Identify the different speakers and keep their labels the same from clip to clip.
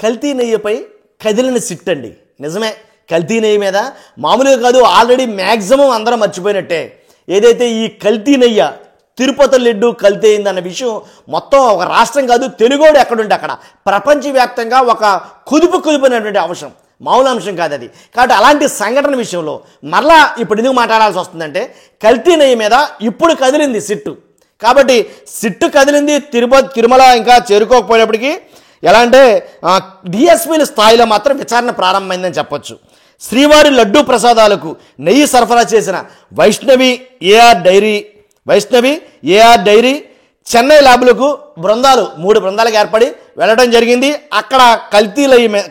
Speaker 1: కల్తీ నెయ్యిపై కదిలిన సిట్ అండి. నిజమే, కల్తీ నెయ్యి మీద మామూలుగా కాదు, ఆల్రెడీ మ్యాక్సిమం అందరం మర్చిపోయినట్టే. ఏదైతే ఈ కల్తీ నెయ్యి తిరుపతి లడ్డు కల్తీ అయిందన్న విషయం మొత్తం ఒక రాష్ట్రం కాదు, తెలుగోడు ఎక్కడుంటే అక్కడ ప్రపంచవ్యాప్తంగా ఒక కుదిపినటువంటి అంశం, మామూలు అంశం కాదు అది. కాబట్టి అలాంటి సంఘటన విషయంలో మరలా ఇప్పుడు ఎందుకు మాట్లాడాల్సి వస్తుందంటే, కల్తీ నెయ్యి మీద ఇప్పుడు కదిలింది సిట్టు. కాబట్టి సిట్టు కదిలింది, తిరుమల ఇంకా చేరుకోకపోయినప్పటికీ ఎలా అంటే డిఎస్పీల స్థాయిలో మాత్రం విచారణ ప్రారంభమైందని చెప్పొచ్చు. శ్రీవారి లడ్డూ ప్రసాదాలకు నెయ్యి సరఫరా చేసిన వైష్ణవి ఏఆర్ డైరీ చెన్నై ల్యాబ్లకు బృందాలు 3 బృందాలకు ఏర్పడి వెళ్ళడం జరిగింది. అక్కడ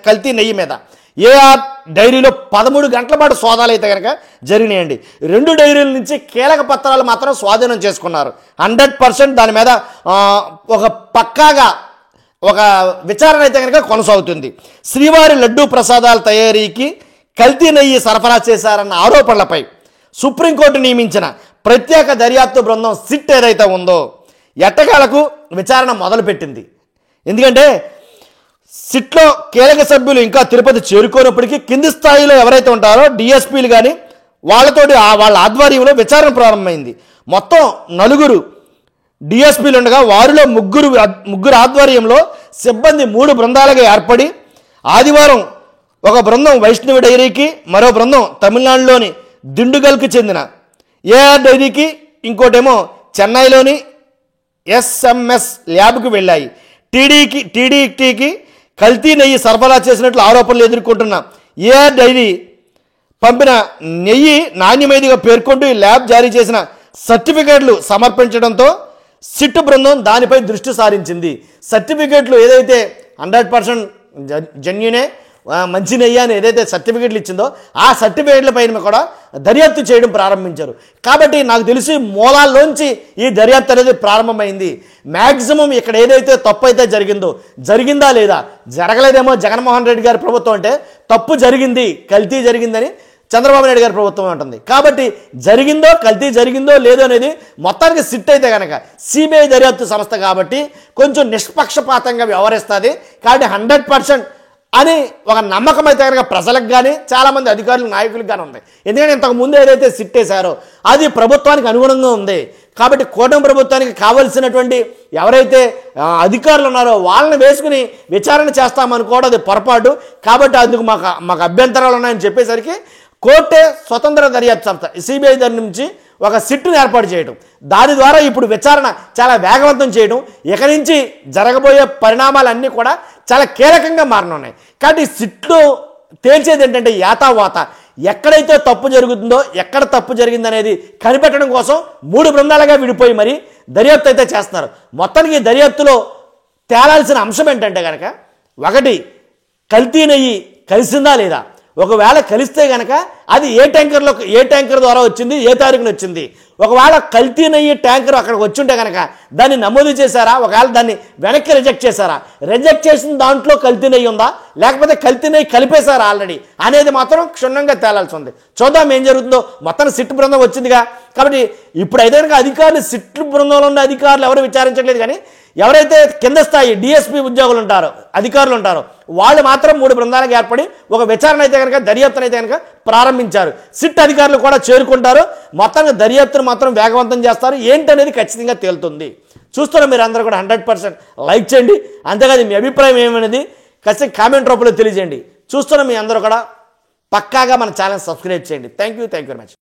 Speaker 1: కల్తీ నెయ్యి మీద ఏఆర్ డైరీలో 13 గంటల పాటు సోదాలు అయితే కనుక జరిగినాయండి. 2 డైరీల నుంచి కీలక పత్రాలు మాత్రం స్వాధీనం చేసుకున్నారు. 100% దాని మీద ఒక పక్కాగా ఒక విచారణ అయితే కనుక కొనసాగుతుంది. శ్రీవారి లడ్డూ ప్రసాదాల తయారీకి కల్తీ నెయ్యి సరఫరా చేశారన్న ఆరోపణలపై సుప్రీంకోర్టు నియమించిన ప్రత్యేక దర్యాప్తు బృందం సిట్ ఏదైతే ఉందో ఎట్టకేలకు విచారణ మొదలుపెట్టింది. ఎందుకంటే సిట్లో కీలక సభ్యులు ఇంకా తిరుపతి చేరుకోనప్పటికీ కింది స్థాయిలో ఎవరైతే ఉంటారో డిఎస్పీలు కానీ వాళ్ళతోటి వాళ్ళ ఆధ్వర్యంలో విచారణ ప్రారంభమైంది. మొత్తం 4 డిఎస్పీలు ఉండగా వారిలో ముగ్గురు ఆధ్వర్యంలో సిబ్బంది 3 బృందాలుగా ఏర్పడి ఆదివారం ఒక బృందం వైష్ణవి డైరీకి, మరో బృందం తమిళనాడులోని దిండుగల్కి చెందిన ఏఆర్ డైరీకి, ఇంకోటేమో చెన్నైలోని ఎస్ఎంఎస్ ల్యాబ్కి వెళ్ళాయి. టీడీటీకి కల్తీ నెయ్యి సరఫరా చేసినట్లు ఆరోపణలు ఎదుర్కొంటున్న ఏఆర్ డైరీ పంపిన నెయ్యి నాణ్యమైనదిగా పేర్కొంటూ ఈ ల్యాబ్ జారీ చేసిన సర్టిఫికేట్లు సమర్పించడంతో సిట్ బృందం దానిపై దృష్టి సారించింది. సర్టిఫికేట్లు ఏదైతే 100% జెన్యూనే మంచి నెయ్యి అని ఏదైతే సర్టిఫికేట్లు ఇచ్చిందో ఆ సర్టిఫికేట్ల పైన కూడా దర్యాప్తు చేయడం ప్రారంభించారు. కాబట్టి నాకు తెలిసి మూలాల్లోంచి ఈ దర్యాప్తు అనేది ప్రారంభమైంది. మ్యాక్సిమం ఇక్కడ ఏదైతే తప్పు అయితే జరిగిందా లేదా, జరగలేదేమో జగన్మోహన్ రెడ్డి గారి ప్రభుత్వం అంటే తప్పు జరిగింది, కల్తీ జరిగిందని చంద్రబాబు నాయుడు గారి ప్రభుత్వం ఉంటుంది. కాబట్టి కల్తీ జరిగిందో లేదో అనేది మొత్తానికి సిట్ అయితే కనుక సిబిఐ దర్యాప్తు సంస్థ కాబట్టి కొంచెం నిష్పక్షపాతంగా వ్యవహరిస్తుంది. కాబట్టి 100% అని ఒక నమ్మకం అయితే కనుక ప్రజలకు కానీ చాలామంది అధికారులు నాయకులకు కానీ ఉంది. ఎందుకంటే ఇంతకుముందు ఏదైతే సిట్ వేశారో అది ప్రభుత్వానికి అనుగుణంగా ఉంది. కాబట్టి కూటమి ప్రభుత్వానికి కావలసినటువంటి ఎవరైతే అధికారులు ఉన్నారో వాళ్ళని వేసుకుని విచారణ చేస్తామనుకోవడం అది పొరపాటు. కాబట్టి అందుకు మాకు అభ్యంతరాలు ఉన్నాయని చెప్పేసరికి కోర్టే స్వతంత్ర దర్యాప్తు సంస్థ సిబిఐ దగ్గర నుంచి ఒక సిట్టును ఏర్పాటు చేయడం, దాని ద్వారా ఇప్పుడు విచారణ చాలా వేగవంతం చేయడం, ఇక నుంచి జరగబోయే పరిణామాలన్నీ కూడా చాలా కీలకంగా మారనున్నాయి. కాబట్టి సిట్లు తేల్చేది ఏంటంటే యాతావాత ఎక్కడైతే తప్పు జరుగుతుందో, ఎక్కడ తప్పు జరిగిందనేది కనిపెట్టడం కోసం 3 బృందాలుగా విడిపోయి మరి దర్యాప్తు అయితే చేస్తున్నారు. మొత్తానికి దర్యాప్తులో తేలాల్సిన అంశం ఏంటంటే కనుక, 1 కల్తీ నెయ్యి కలిసిందా లేదా, ఒకవేళ కలిస్తే కనుక అది ఏ ట్యాంకర్ ద్వారా వచ్చింది, ఏ తారీఖున వచ్చింది, ఒకవేళ కల్తీ నెయ్యి ట్యాంకర్ అక్కడికి వచ్చుంటే కనుక దాన్ని నమోదు చేశారా, ఒకవేళ దాన్ని వెనక్కి రిజెక్ట్ చేశారా, రిజెక్ట్ చేసిన దాంట్లో కల్తీ నెయ్యి ఉందా, లేకపోతే కల్తీ నెయ్యి కలిపేశారా ఆల్రెడీ అనేది మాత్రం క్షుణ్ణంగా తేలాల్సి ఉంది. చూద్దాం ఏం జరుగుతుందో. మొత్తం సిట్ బృందం వచ్చిందిగా, కాబట్టి ఇప్పుడు అయితే కనుక అధికారులు సిట్ బృందంలో ఉన్న అధికారులు ఎవరు విచారించట్లేదు. కానీ ఎవరైతే కింద స్థాయి డిఎస్పీ ఉద్యోగులు ఉంటారో, అధికారులు ఉంటారో వాళ్ళు మాత్రం 3 బృందాలకు ఏర్పడి ఒక విచారణ అయితే కనుక దర్యాప్తును అయితే కనుక ప్రారంభించారు. సిట్ అధికారులు కూడా చేరుకుంటారు. మొత్తంగా దర్యాప్తును మాత్రం వేగవంతం చేస్తారు. ఏంటనేది ఖచ్చితంగా తేలుతుంది. చూస్తున్న మీరు అందరూ కూడా 100% లైక్ చేయండి. అంతేకాదు మీ అభిప్రాయం ఏమనేది ఖచ్చితంగా కామెంట్ రూపంలో తెలియజేయండి. చూస్తున్న మీ అందరూ కూడా పక్కాగా మన ఛానల్ సబ్స్క్రైబ్ చేయండి. Thank you very much.